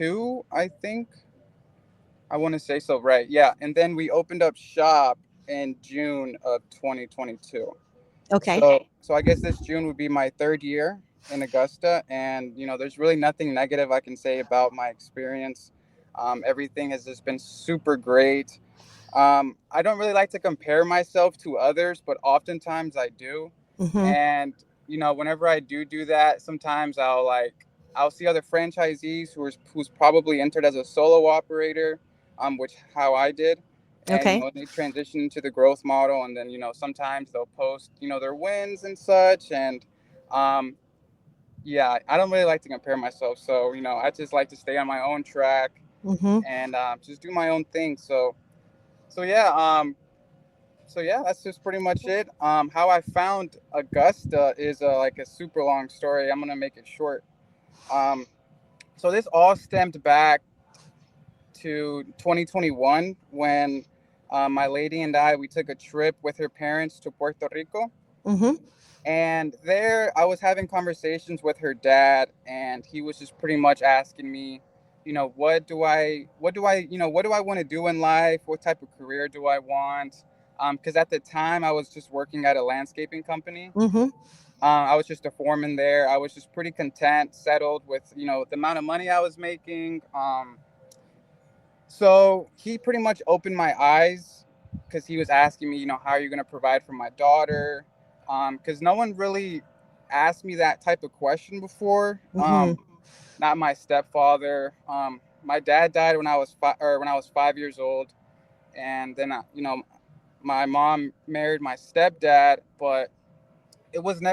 2022, I think. I want to say so, right? Yeah, and then we opened up shop in June of 2022. Okay. So I guess this June would be my third year in Augusta, and there's really nothing negative I can say about my experience. Everything has just been super great. I don't really like to compare myself to others, but oftentimes I do. Mm-hmm. And whenever I do that, sometimes I'll see other franchisees who's probably entered as a solo operator, which how I did, and Okay. they transition into the growth model, and then sometimes they'll post their wins and such, and um, yeah, I don't really like to compare myself, so I just like to stay on my own track Mm-hmm. and just do my own thing. So yeah, that's just pretty much it. How I found Augusta is like a super long story. I'm gonna make it short. Um, so this all stemmed back to 2021 when my lady and I we took a trip with her parents to Puerto Rico, Mm-hmm. and there I was having conversations with her dad, and he was just pretty much asking me, what do I want to do in life? What type of career do I want? Because at the time I was just working at a landscaping company. Mm-hmm. I was just a foreman there. I was just pretty content, settled with the amount of money I was making. So he pretty much opened my eyes because he was asking me, how are you going to provide for my daughter? Because no one really asked me that type of question before. Mm-hmm. Not my stepfather. My dad died when I was 5 years old, and then my mom married my stepdad, but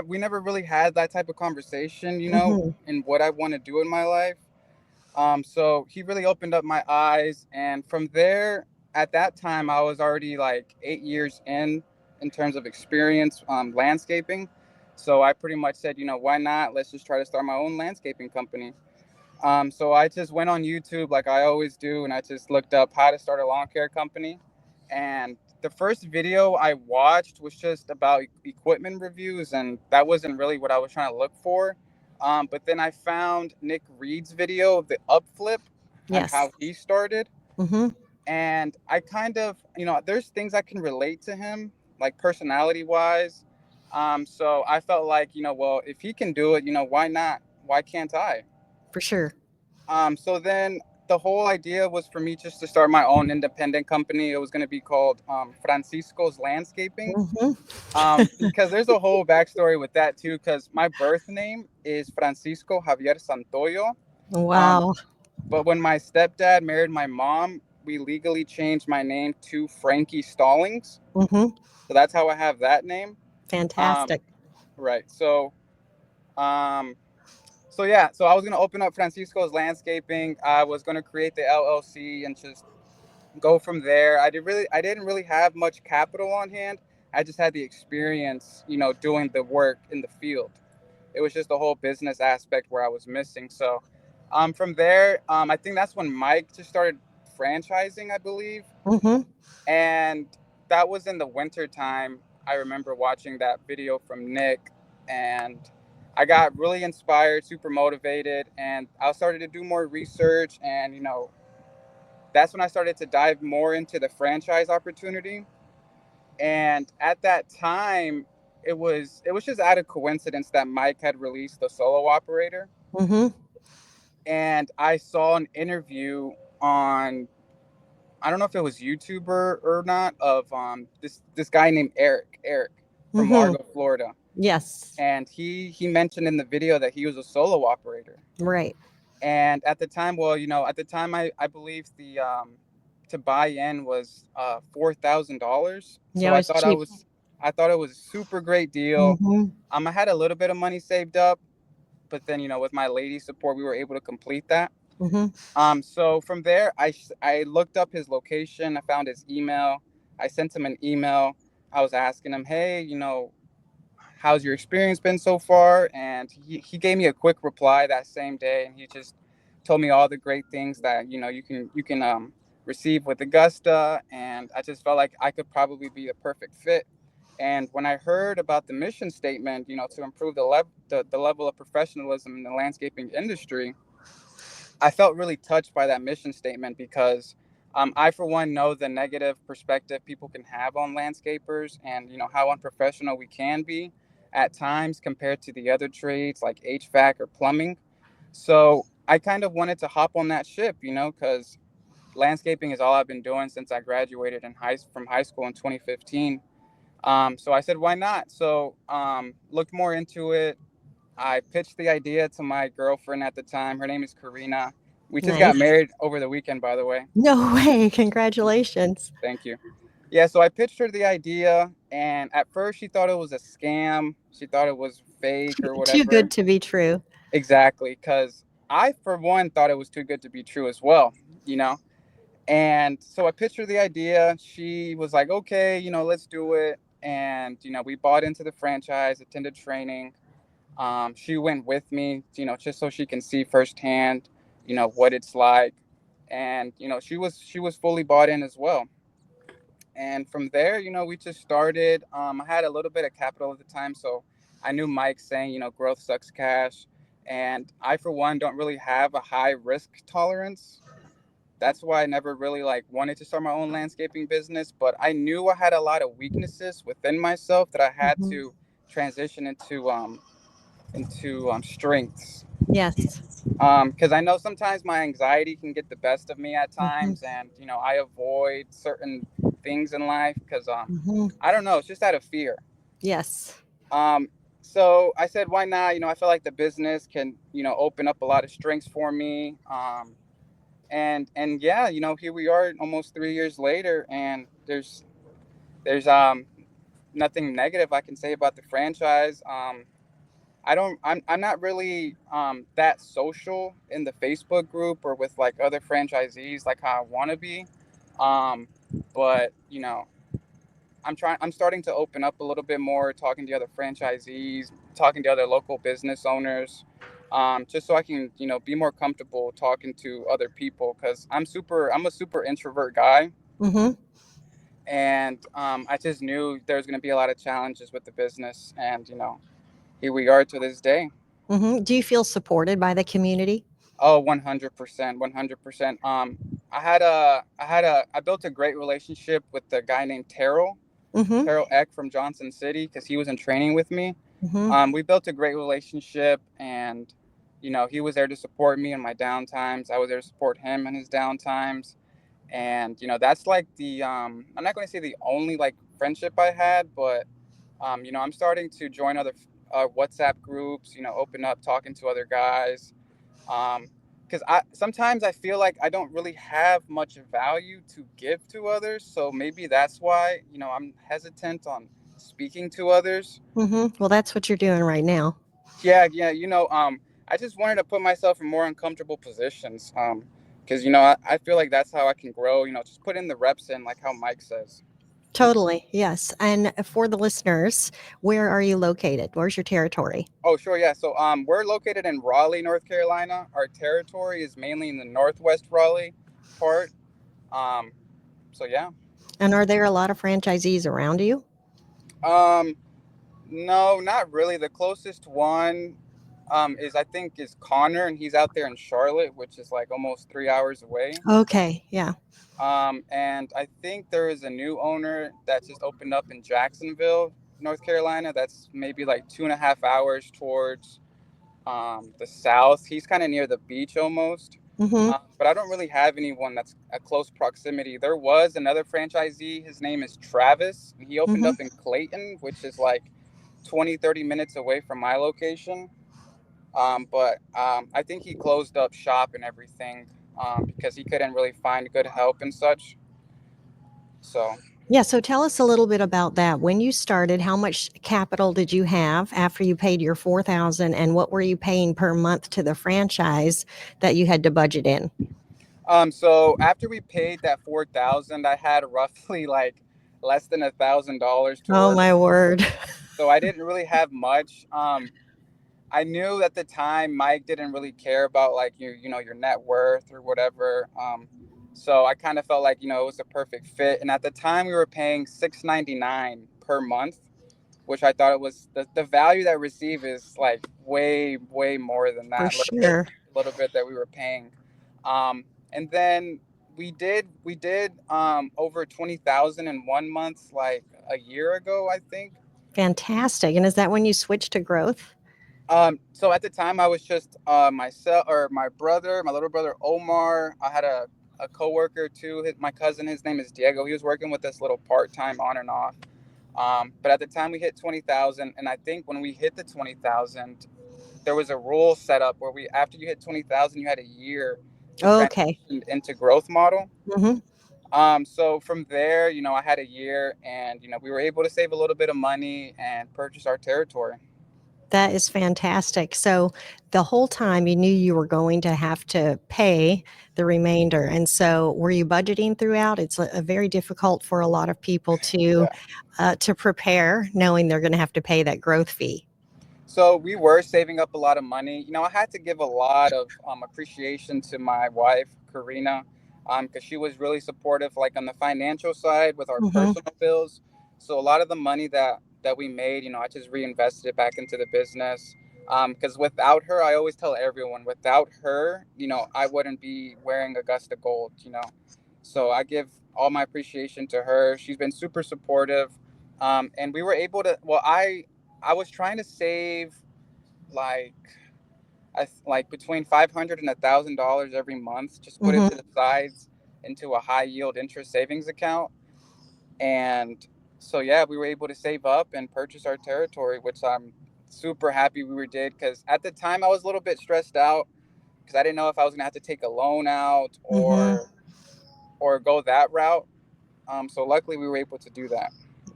we never really had that type of conversation, Mm-hmm. in what I want to do in my life. So he really opened up my eyes, and from there, at that time, I was already like 8 years in terms of experience landscaping. So I pretty much said, why not? Let's just try to start my own landscaping company. So I just went on YouTube like I always do, and I just looked up how to start a lawn care company. And the first video I watched was just about equipment reviews, and that wasn't really what I was trying to look for. But then I found Nick Reed's video of the upflip and Yes. how he started. Mm-hmm. And I kind of, there's things I can relate to him, like personality wise. So I felt like, well, if he can do it, why not? Why can't I? For sure. So then the whole idea was for me just to start my own independent company. It was going to be called Francisco's Landscaping, Mm-hmm. because there's a whole backstory with that too. Because my birth name is Francisco Javier Santoyo, um, Wow. but when my stepdad married my mom, we legally changed my name to Frankie Stallings. Mm-hmm. So that's how I have that name. Um, Fantastic. right. Um, So yeah, so I was gonna open up Francisco's Landscaping. I was gonna create the LLC and just go from there. I didn't really have much capital on hand. I just had the experience, doing the work in the field. It was just the whole business aspect where I was missing. So, from there, I think that's when Mike just started franchising, I believe, Mm-hmm. and that was in the winter time. I remember watching that video from Nick, and I got really inspired, super motivated, and I started to do more research, and that's when I started to dive more into the franchise opportunity. And at that time, it was just out of coincidence that Mike had released the solo operator, Mm-hmm. and I saw an interview on, I don't know if it was YouTuber or not, of this guy named Eric from Mm-hmm. Largo, Florida, Yes. and he mentioned in the video that he was a solo operator. Right. And at the time, well, at the time, I believe the to buy in was $4,000. Yeah, So it was cheap. I thought it was a super great deal. Mm-hmm. I had a little bit of money saved up, but then with my lady's support, we were able to complete that. Mm-hmm. So from there, I looked up his location. I found his email. I sent him an email. I was asking him, hey, how's your experience been so far? And he gave me a quick reply that same day, and he just told me all the great things that you can receive with Augusta. And I just felt like I could probably be a perfect fit. And when I heard about the mission statement, to improve the level of professionalism in the landscaping industry, I felt really touched by that mission statement because I, for one, know the negative perspective people can have on landscapers, and how unprofessional we can be at times compared to the other trades like HVAC or plumbing. So I kind of wanted to hop on that ship, because landscaping is all I've been doing since I graduated from high school in 2015. So I said, why not? So looked more into it. I pitched the idea to my girlfriend at the time. Her name is Karina. We just got Nice. married over the weekend, by the way. No way. Congratulations. Thank you. Yeah, so I pitched her the idea, and at first she thought it was a scam. She thought it was fake or Too whatever. good to be true. Exactly, because I, for one, thought it was too good to be true as well, you know? And so I pitched her the idea. She was like, okay, let's do it. And, we bought into the franchise, attended training. She went with me, just so she can see firsthand, what it's like. And, she was fully bought in as well. And from there, we just started. I had a little bit of capital at the time, so I knew Mike saying, growth sucks cash. And I, for one, don't really have a high risk tolerance. That's why I never really like wanted to start my own landscaping business. But I knew I had a lot of weaknesses within myself that I had Mhm. to transition into strengths. Yes. Because I know sometimes my anxiety can get the best of me at Hmm. times, and I avoid certain things in life because Hmm. I don't know, it's just out of fear. Yes. Um, so I said, why not? I feel like the business can open up a lot of strengths for me. And yeah, here we are almost 3 years later, and there's nothing negative I can say about the franchise. I'm not really that social in the Facebook group or with like other franchisees like how I want to be. Um, but I'm starting to open up a little bit more, talking to other franchisees, talking to other local business owners, just so I can be more comfortable talking to other people because I'm a super introvert guy, Hmm. and I just knew there was going to be a lot of challenges with the business, and here we are to this day. Hmm. Do you feel supported by the community? Oh, 100%, 100%. I built a great relationship with the guy named Hmm. Terrell Eck from Johnson City, because he was in training with me. Hmm. We built a great relationship, and he was there to support me in my downtimes. I was there to support him in his downtimes, and that's like the I'm not going to say the only like friendship I had, but I'm starting to join other WhatsApp groups. Open up, talking to other guys, because I sometimes I feel like I don't really have much value to give to others, so maybe that's why I'm hesitant on speaking to others. Hmm. Well, that's what you're doing right now. Yeah, yeah, I just wanted to put myself in more uncomfortable positions, because I feel like that's how I can grow. Just put in the reps in, like how Mike says. Totally. Yes. And for the listeners, where are you located? Where's your territory? Oh, sure, yeah. So we're located in Raleigh, North Carolina. Our territory is mainly in the Northwest Raleigh part. Um, so yeah. And are there a lot of franchisees around you? Um, No, not really. The closest one is Connor, and he's out there in Charlotte, which is like almost 3 hours away. Okay. Yeah. And I think there is a new owner that just opened up in Jacksonville, North Carolina. That's maybe like 2.5 hours towards the south. He's kind of near the beach almost. Hmm. But I don't really have anyone that's at close proximity. There was another franchisee. His name is Travis. And he opened Hmm. up in Clayton, which is like 20-30 minutes away from my location. But I think he closed up shop and everything, because he couldn't really find good help and such. So, Yeah. So tell us a little bit about that. When you started, how much capital did you have after you paid your 4,000, and what were you paying per month to the franchise that you had to budget in? so after we paid that 4,000, I had roughly like less than $1,000 Oh towards. my word. So I didn't really have much. I knew at the time Mike didn't really care about like your net worth or whatever. So I kind of felt like it was a perfect fit. And at the time we were paying $6.99 per month, which I thought it was the value that I receive is like way more than For that sure. little bit that we were paying. And then we did over 20,000 in 1 month, like a year ago, I think. Fantastic. And is that when you switched to growth? So at the time, I was just myself or my brother, my little brother Omar. I had a coworker too. My cousin, his name is Diego. He was working with us little part time on and off. But at the time, we hit 20,000, and I think when we hit the 20,000, there was a rule set up where we after you hit 20,000, you had a year to Okay. transition into growth model. Hmm. So from there, I had a year, and we were able to save a little bit of money and purchase our territory. That is fantastic. So the whole time you knew you were going to have to pay the remainder. And so were you budgeting throughout? It's very difficult for a lot of people Yeah. to prepare knowing they're going to have to pay that growth fee. So we were saving up a lot of money. I had to give a lot of appreciation to my wife, Karina, because she was really supportive, like on the financial side with our Hmm. personal bills. So a lot of the money that we made, I just reinvested it back into the business. Because without her, I always tell everyone, without her, I wouldn't be wearing Augusta gold. So I give all my appreciation to her. She's been super supportive, and we were able to. Well, I was trying to save like like between $500 and $1,000 every month. Just put it Hmm. to the sides into a high yield interest savings account, and so yeah, we were able to save up and purchase our territory, which I'm super happy we were did because at the time I was a little bit stressed out because I didn't know if I was gonna have to take a loan out Hmm. or go that route. So luckily we were able to do that.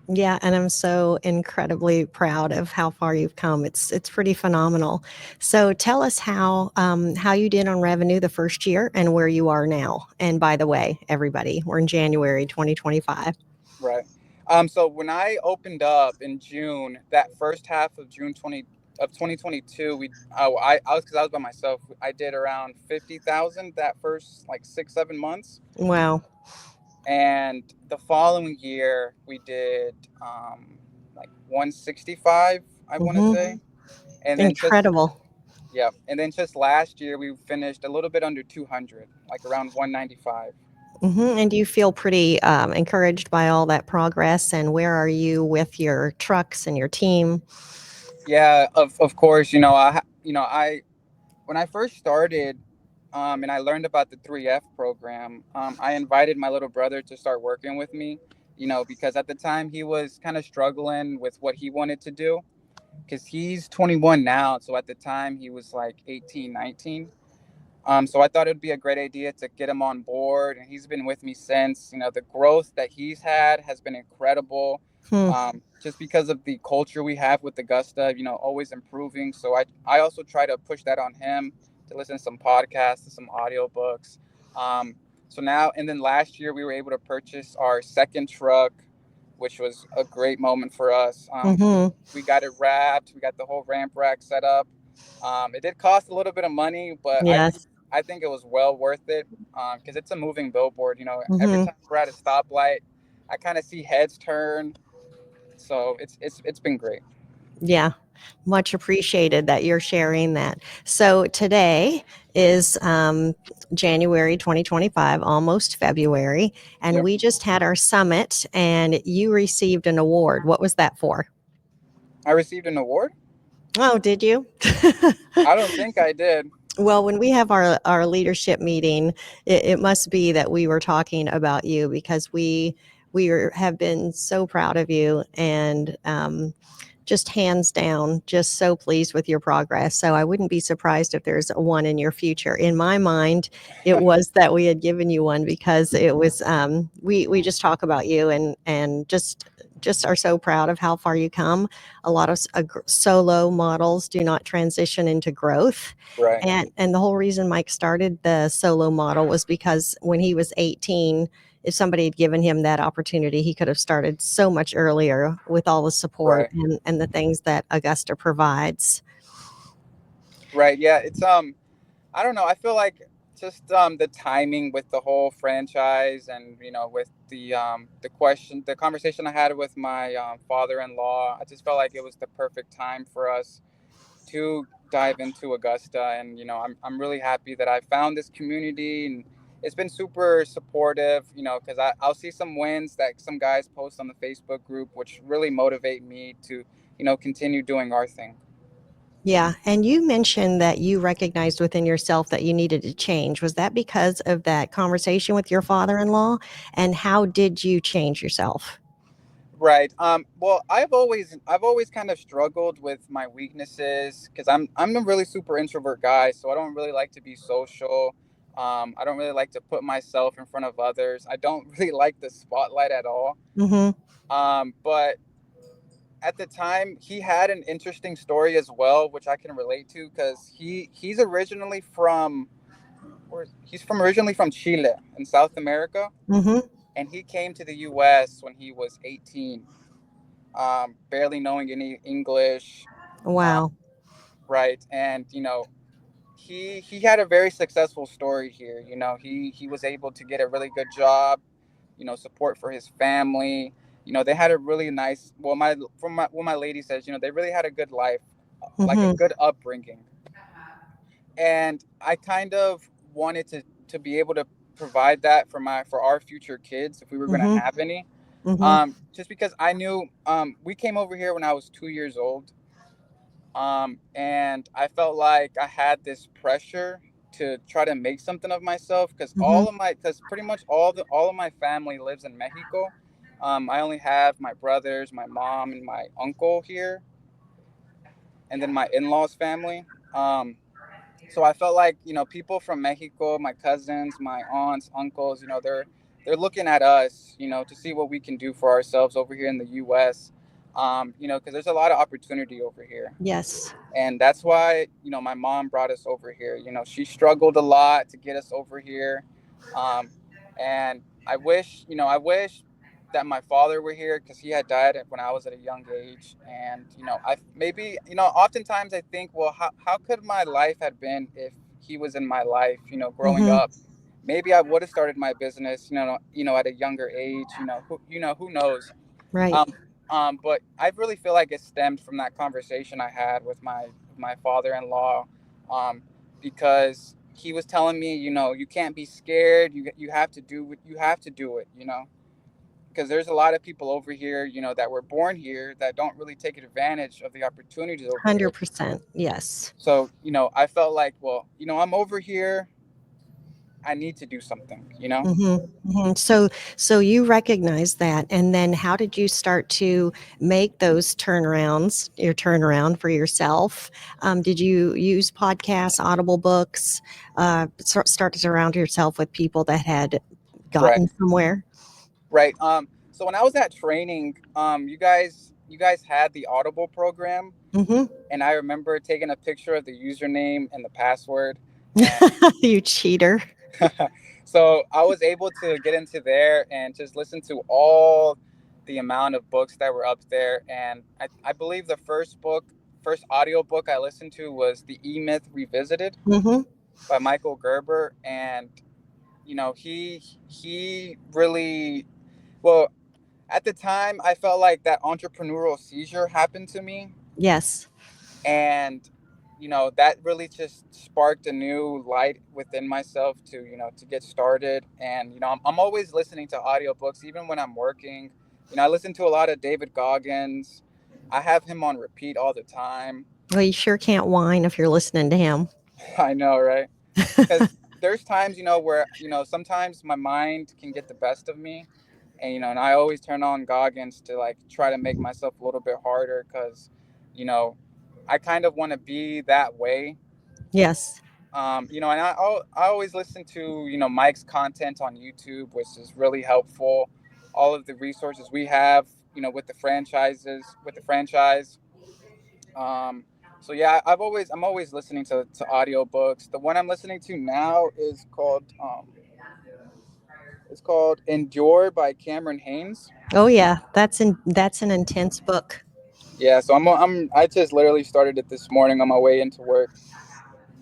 Yeah, and I'm so incredibly proud of how far you've come. It's pretty phenomenal. So tell us how you did on revenue the first year and where you are now. And by the way, everybody, we're in January 2025. Right. So when I opened up in June, that first half of June 2022, I was because I was by myself. I did around 50,000 that first like 6 7 months, Wow. and the following year we did like 165, I want to Hmm. say, and then just Incredible. yeah, and then just last year we finished a little bit under 200, like around 195. And do you feel pretty encouraged by all that progress? And where are you with your trucks and your team? Yeah, of course, I when I first started, and I learned about the 3F program, I invited my little brother to start working with me, because at the time he was kind of struggling with what he wanted to do, because he's 21 now. So at the time he was like 18, 19. So I thought it would be a great idea to get him on board, and he's been with me since. The growth that he's had has been incredible, Hmm. just because of the culture we have with Augusta. Always improving. So I also try to push that on him to listen to some podcasts, to some audiobooks. Um, so now and then last year we were able to purchase our second truck, which was a great moment for us. Hmm. We got it wrapped. We got the whole ramp rack set up. It did cost a little bit of money, but Yes. I think it was well worth it because it's a moving billboard. Every Hmm. time we're at a stoplight, I kind of see heads turn. So it's been great. Yeah, much appreciated that you're sharing that. So today is January 2025, almost February, and Yep. we just had our summit, and you received an award. What was that for? I received an award. Oh, did you? I don't think I did. Well, when we have our leadership meeting, it must be that we were talking about you because have been so proud of you and just hands down, just so pleased with your progress. So I wouldn't be surprised if there's one in your future. In my mind, it was that we had given you one because it was we just talk about you and just are so proud of how far you come. A lot of solo models do not transition into growth. Right. And the whole reason Mike started the solo model was because when he was 18, if somebody had given him that opportunity, he could have started so much earlier with all the support Right. and the things that Augusta provides. Right. Yeah. I don't know. I feel like just the timing with the whole franchise, and with the conversation I had with my father-in-law. I just felt like it was the perfect time for us to dive into Augusta. And I'm really happy that I found this community, and it's been super supportive. Because I'll see some wins that some guys post on the Facebook group, which really motivate me to continue doing our thing. Yeah. And you mentioned that you recognized within yourself that you needed to change. Was that because of that conversation with your father in law? And how did you change yourself? Right. Well, I've always kind of struggled with my weaknesses because I'm a really super introvert guy, so I don't really like to be social. I don't really like to put myself in front of others. I don't really like the spotlight at all. Mm-hmm. But at the time, he had an interesting story as well, which I can relate to because he's originally from originally from Chile in South America, Mm-hmm. and he came to the U.S. when he was 18, barely knowing any English, uh, Wow. right? And he had a very successful story here. He was able to get a really good job, support for his family. They had a really nice. Well, my from my what my lady says, they really had a good life, like a Mm-hmm. good upbringing. And I kind of wanted to be able to provide that for our future kids if we were going to Mm-hmm. have any. Mm-hmm. Just because I knew we came over here when I was 2 years old, and I felt like I had this pressure to try to make something of myself because Mm-hmm. pretty much all of my family lives in Mexico. I only have my brothers, my mom, and my uncle here, and then my in-laws family. So I felt like people from Mexico, my cousins, my aunts, uncles, they're looking at us, to see what we can do for ourselves over here in the U.S. Because there's a lot of opportunity over here, Yes. and that's why my mom brought us over here. She struggled a lot to get us over here, um, and I wish that my father were here because he had died when I was at a young age. And I maybe oftentimes I think, well, how could my life have been if he was in my life, growing Mm-hmm. up? Maybe I would have started my business, at a younger age. Who knows. Right. um, but I really feel like it stemmed from that conversation I had with my father-in-law, um, because he was telling me, you can't be scared. You have to do what you have to do it. Because there's a lot of people over here, that were born here that don't really take advantage of the opportunities over here. 100%. Yes. So I felt like, well, I'm over here. I need to do something. Mhm, mhm. So you recognize that, and then how did you start to make those turnarounds, your turnaround for yourself? Did you use podcasts, Audible books, start to surround yourself with people that had Right. gotten somewhere? Right. So when I was at training, you guys had the Audible program, Mhm. and I remember taking a picture of the username and the password, and You cheater. so I was able to get into there and just listen to all the amount of books that were up there. And I believe the first audio book I listened to was The E Myth Revisited Mhm. by Michael Gerber. And he really, well, at the time I felt like that entrepreneurial seizure happened to me. Yes. And that really just sparked a new light within myself to get started. And I'm always listening to audiobooks even when I'm working. I listen to a lot of David Goggins. I have him on repeat all the time. Well, you sure can't whine if you're listening to him. I know, right? Because there's times where sometimes my mind can get the best of me. And I always turn on Goggins to like try to make myself a little bit harder because you know I kind of want to be that way. Yes. And I always listen to Mike's content on YouTube, which is really helpful. All of the resources we have, with the franchise. um, so yeah, I'm always listening to audiobooks. The one I'm listening to now is called Endure by Cameron Haynes. Oh yeah, that's an intense book. Yeah, so I just literally started it this morning on my way into work.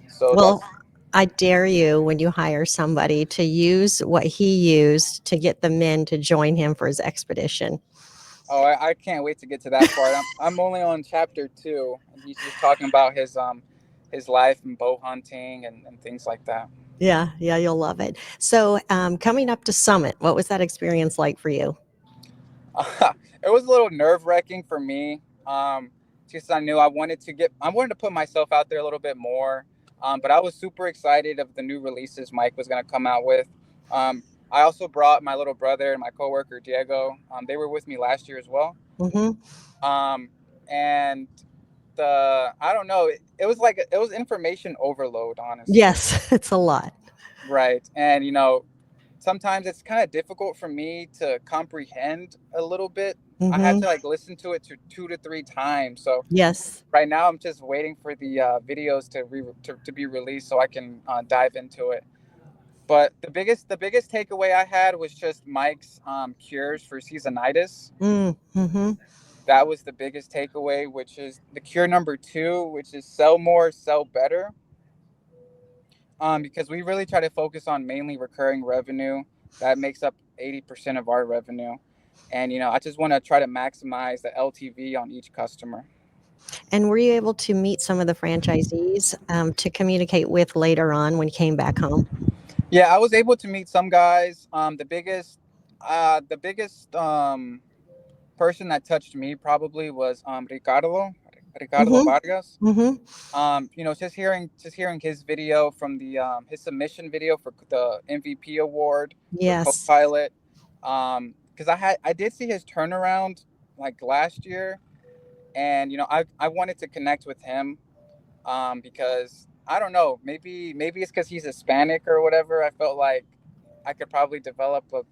So Well, that's I dare you when you hire somebody to use what he used to get the men to join him for his expedition. Oh, I can't wait to get to that part. I'm only on chapter 2, and he's just talking about his life and bow hunting and things like that. Yeah, yeah, you'll love it. So, coming up to Summit, what was that experience like for you? It was a little nerve wracking for me. Just I knew I wanted to put myself out there a little bit more. But I was super excited of the new releases Mike was going to come out with. I also brought my little brother and my coworker Diego. They were with me last year as well. Hmm. Um, and I don't know, it was like it was information overload, honestly. Yes, it's a lot. Right. And sometimes it's kind of difficult for me to comprehend a little bit. I had Hmm. to like listen to it to 2 to 3 times. So Yes. right now I'm just waiting for the videos to be released so I can dive into it. But the biggest takeaway I had was just Mike's cures for seasonitis. Mm-hmm. That was the biggest takeaway, which is the cure number two, which is sell more, sell better. Because we really try to focus on mainly recurring revenue. That makes up 80% of our revenue. And, I just want to try to maximize the LTV on each customer. And were you able to meet some of the franchisees to communicate with later on when you came back home? Yeah, I was able to meet some guys. The biggest person that touched me probably was Ricardo Hmm. Vargas. Hmm. Just hearing his video from the his submission video for the MVP award for Yes, co-pilot. Because I did see his turnaround like last year, and I wanted to connect with him, because I don't know, maybe it's because he's Hispanic or whatever. I felt like I could probably develop a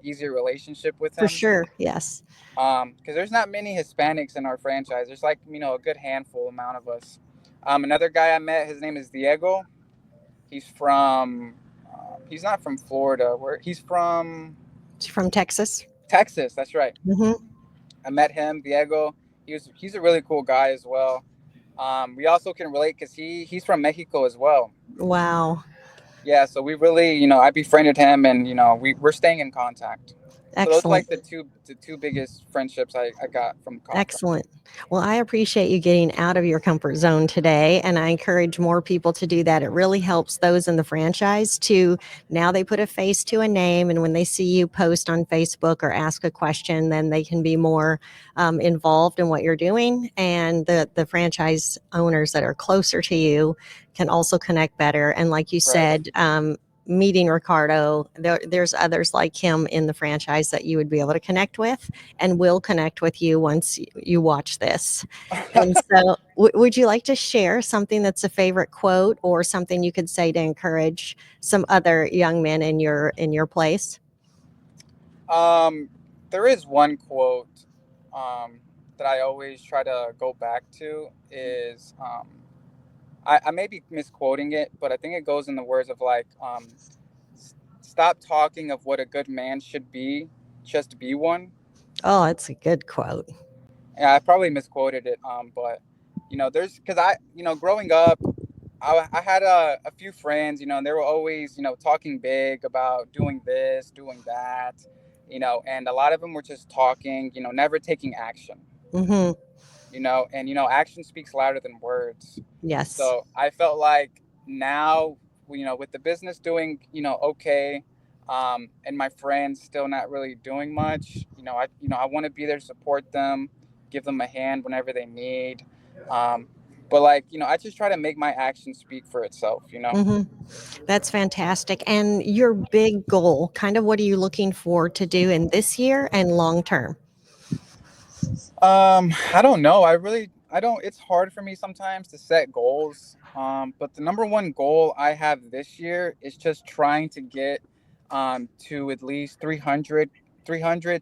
easier relationship with for him. sure. Yes. Because there's not many Hispanics in our franchise. There's like a good handful amount of us. Another guy I met, his name is Diego. He's from he's not from Florida. Where he's from From Texas. Texas. That's right. Hmm. I met him, Diego. He's a really cool guy as well. We also can relate because he's from Mexico as well. Wow. Yeah, so we really, I befriended him, and we're staying in contact. So those are Excellent. like the two biggest friendships I got from contract. Excellent. Well, I appreciate you getting out of your comfort zone today, and I encourage more people to do that. It really helps those in the franchise to now they put a face to a name, and when they see you post on Facebook or ask a question, then they can be more involved in what you're doing. And the franchise owners that are closer to you can also connect better. And like you Right. said, meeting Ricardo, there's others like him in the franchise that you would be able to connect with and will connect with you once you watch this. And so, would you like to share something that's a favorite quote or something you could say to encourage some other young men in your place? Um, there is one quote um, that I always try to go back to is I may be misquoting it, but I think it goes in the words of like stop talking of what a good man should be, just be one. Oh, it's a good quote. Yeah, I probably misquoted it, but there's because growing up, I had a few friends, and they were always, talking big about doing this, doing that, and a lot of them were just talking, never taking action, Hmm. and action speaks louder than words. Yes. So I felt like now, with the business doing, okay, and my friends still not really doing much, I want to be there to support them, give them a hand whenever they need. Um, but like, I just try to make my actions speak for itself. Hmm. That's fantastic. And your big goal, kind of what are you looking for to do in this year and long term? I don't know. I don't. It's hard for me sometimes to set goals. But the number one goal I have this year is just trying to get to at least 300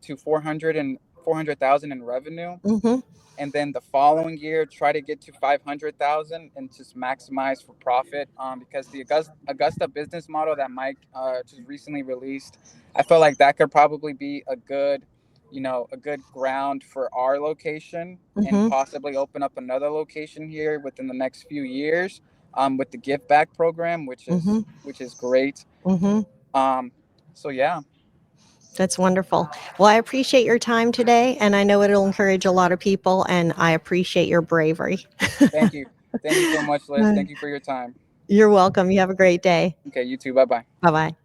to 400,000 in revenue, Hmm. and then the following year try to get to 500,000 and just maximize for profit, because the Augusta business model that Mike just recently released, I feel like that could probably be a good ground for our location, and Hmm. possibly open up another location here within the next few years, with the give back program, which is Hmm. which is great. Hmm. um, so yeah. That's wonderful. Well, I appreciate your time today, and I know it'll encourage a lot of people, and I appreciate your bravery. Thank you. Thank you so much, Liz. Thank you for your time. You're welcome. You have a great day. Okay, you too. Bye bye. Bye bye.